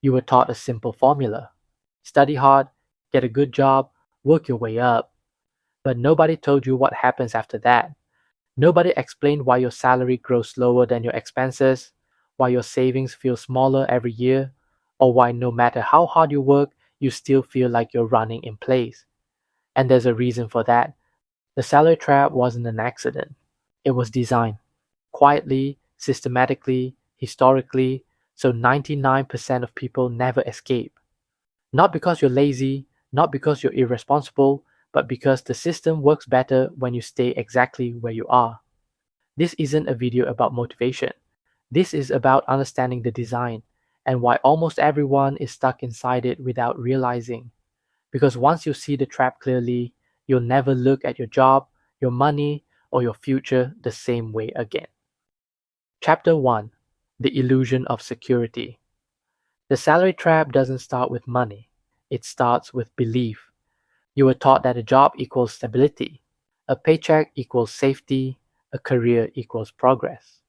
You were taught a simple formula: study hard, get a good job, work your way up. But nobody told you what happens after that. Nobody explained why your salary grows slower than your expenses, why your savings feel smaller every year, or why no matter how hard you work, you still feel like you're running in place. And there's a reason for that. The salary trap wasn't an accident. It was designed quietly, systematically, historically, so 99% of people never escape. Not because you're lazy, not because you're irresponsible, but because the system works better when you stay exactly where you are. This isn't a video about motivation. This is about understanding the design and why almost everyone is stuck inside it without realizing. Because once you see the trap clearly, you'll never look at your job, your money, or your future the same way again. Chapter 1: The Illusion of Security. The salary trap doesn't start with money, it starts with belief. You were taught that a job equals stability, a paycheck equals safety, a career equals progress.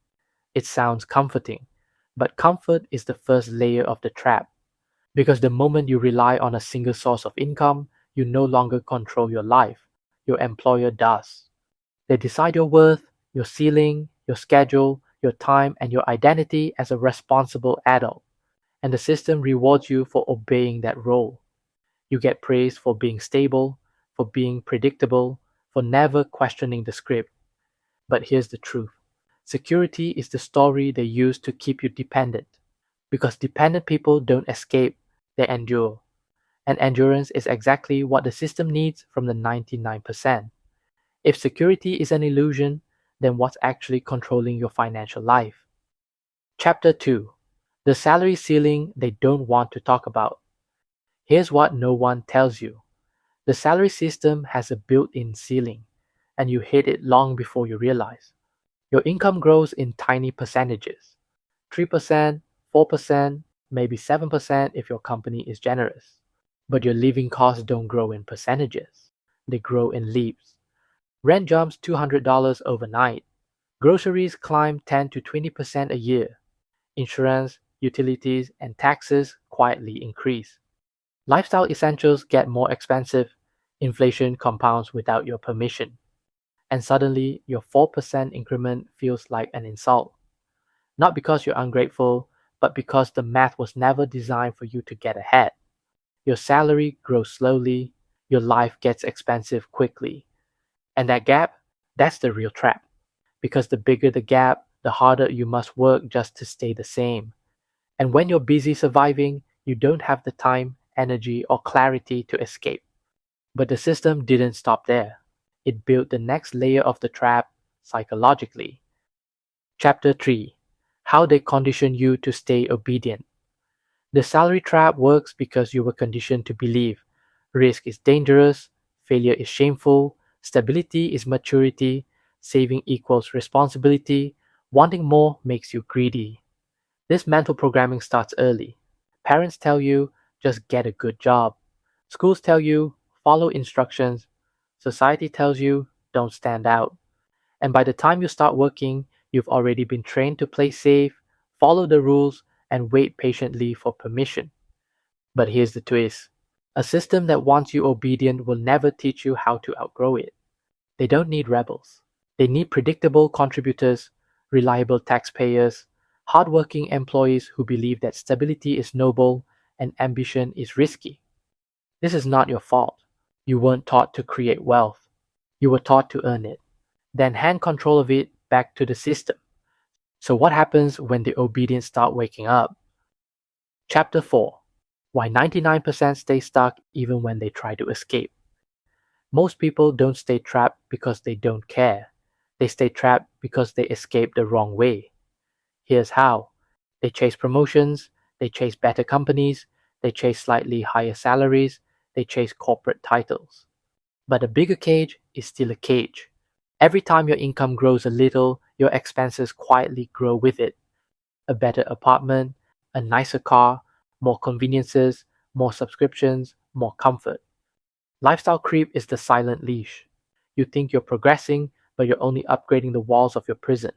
It sounds comforting, but comfort is the first layer of the trap, because the moment you rely on a single source of income, you no longer control your life. Your employer does. They decide your worth, your ceiling, your schedule, your time, and your identity as a responsible adult. And the system rewards you for obeying that role. You get praised for being stable, for being predictable, for never questioning the script. But here's the truth: security is the story they use to keep you dependent. Because dependent people don't escape, they endure. And endurance is exactly what the system needs from the 99%. If security is an illusion, then what's actually controlling your financial life? Chapter 2: The Salary Ceiling They Don't Want to Talk About. Here's what no one tells you: the salary system has a built in ceiling, and you hit it long before you realize. Your income grows in tiny percentages: 3%, 4%, maybe 7% if your company is generous. But your living costs don't grow in percentages, they grow in leaps. Rent jumps $200 overnight. Groceries climb 10 to 20% a year. Insurance, utilities, and taxes quietly increase. Lifestyle essentials get more expensive. Inflation compounds without your permission. And suddenly, your 4% increment feels like an insult. Not because you're ungrateful, but because the math was never designed for you to get ahead. Your salary grows slowly, your life gets expensive quickly. And that gap, that's the real trap. Because the bigger the gap, the harder you must work just to stay the same. And when you're busy surviving, you don't have the time, energy, or clarity to escape. But the system didn't stop there. It built the next layer of the trap psychologically. Chapter 3: How They Condition You to Stay Obedient. The salary trap works because you were conditioned to believe risk is dangerous, failure is shameful, stability is maturity, saving equals responsibility, wanting more makes you greedy. This mental programming starts early. Parents tell you, just get a good job. Schools tell you, follow instructions. Society tells you, don't stand out. And by the time you start working, you've already been trained to play safe, follow the rules, and wait patiently for permission. But here's the twist: a system that wants you obedient will never teach you how to outgrow it. They don't need rebels. They need predictable contributors, reliable taxpayers, hardworking employees who believe that stability is noble and ambition is risky. This is not your fault. You weren't taught to create wealth. You were taught to earn it, then hand control of it back to the system. So, what happens when the obedience start waking up? Chapter 4: Why 99% stay stuck even when they try to escape. Most people don't stay trapped because they don't care. They stay trapped because they escape the wrong way. Here's how: they chase promotions, they chase better companies, they chase slightly higher salaries, they chase corporate titles. But a bigger cage is still a cage. Every time your income grows a little, your expenses quietly grow with it. A better apartment, a nicer car, more conveniences, more subscriptions, more comfort. Lifestyle creep is the silent leash. You think you're progressing, but you're only upgrading the walls of your prison.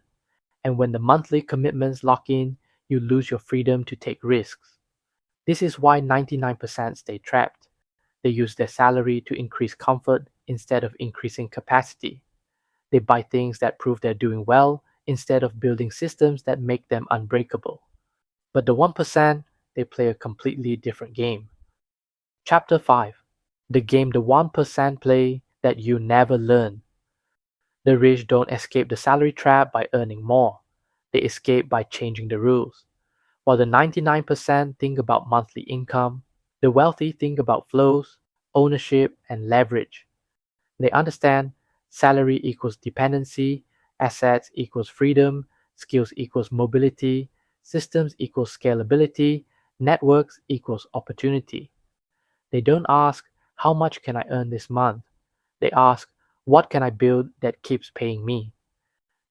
And when the monthly commitments lock in, you lose your freedom to take risks. This is why 99% stay trapped. They use their salary to increase comfort instead of increasing capacity. They buy things that prove they're doing well instead of building systems that make them unbreakable. But the 1%, they play a completely different game. Chapter 5: The game the 1% play that you never learn. The rich don't escape the salary trap by earning more, they escape by changing the rules. While the 99% think about monthly income, the wealthy think about flows, ownership, and leverage. They understand salary equals dependency, assets equals freedom, skills equals mobility, systems equals scalability, networks equals opportunity. They don't ask, how much can I earn this month? They ask, what can I build that keeps paying me?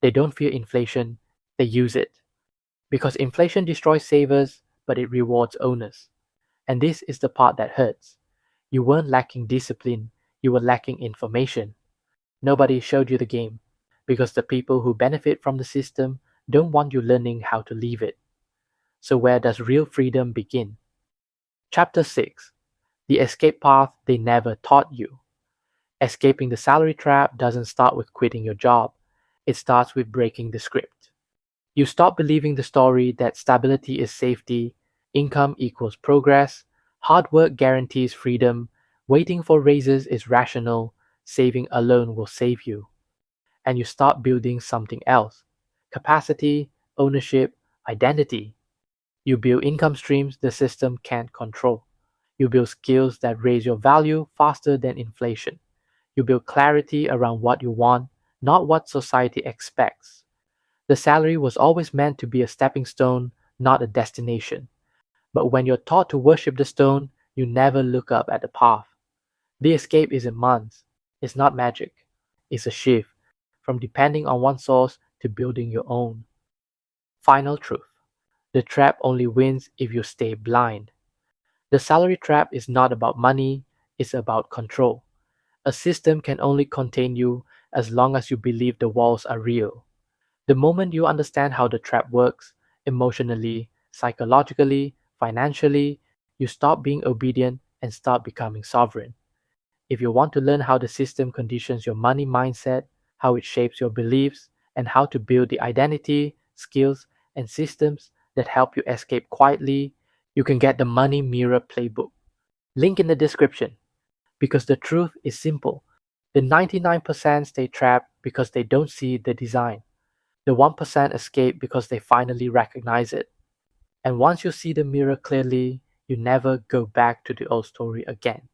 They don't fear inflation, they use it. Because inflation destroys savers, but it rewards owners. And this is the part that hurts. You weren't lacking discipline, you were lacking information. Nobody showed you the game, because the people who benefit from the system don't want you learning how to leave it. So, where does real freedom begin? Chapter 6: The escape path they never taught you. Escaping the salary trap doesn't start with quitting your job, it starts with breaking the script. You stop believing the story that stability is safety, income equals progress, hard work guarantees freedom, waiting for raises is rational, saving alone will save you. And you start building something else: capacity, ownership, identity. You build income streams the system can't control. You build skills that raise your value faster than inflation. You build clarity around what you want, not what society expects. The salary was always meant to be a stepping stone, not a destination. But when you're taught to worship the stone, you never look up at the path. The escape isn't months. It's not magic. It's a shift from depending on one source to building your own. Final truth: the trap only wins if you stay blind. The salary trap is not about money, it's about control. A system can only contain you as long as you believe the walls are real. The moment you understand how the trap works, emotionally, psychologically, financially, you stop being obedient and start becoming sovereign. If you want to learn how the system conditions your money mindset, how it shapes your beliefs, and how to build the identity, skills, and systems that help you escape quietly, you can get the Money Mirror Playbook. Link in the description. Because the truth is simple: the 99% stay trapped because they don't see the design. The 1% escape because they finally recognize it. And once you see the mirror clearly, you never go back to the old story again.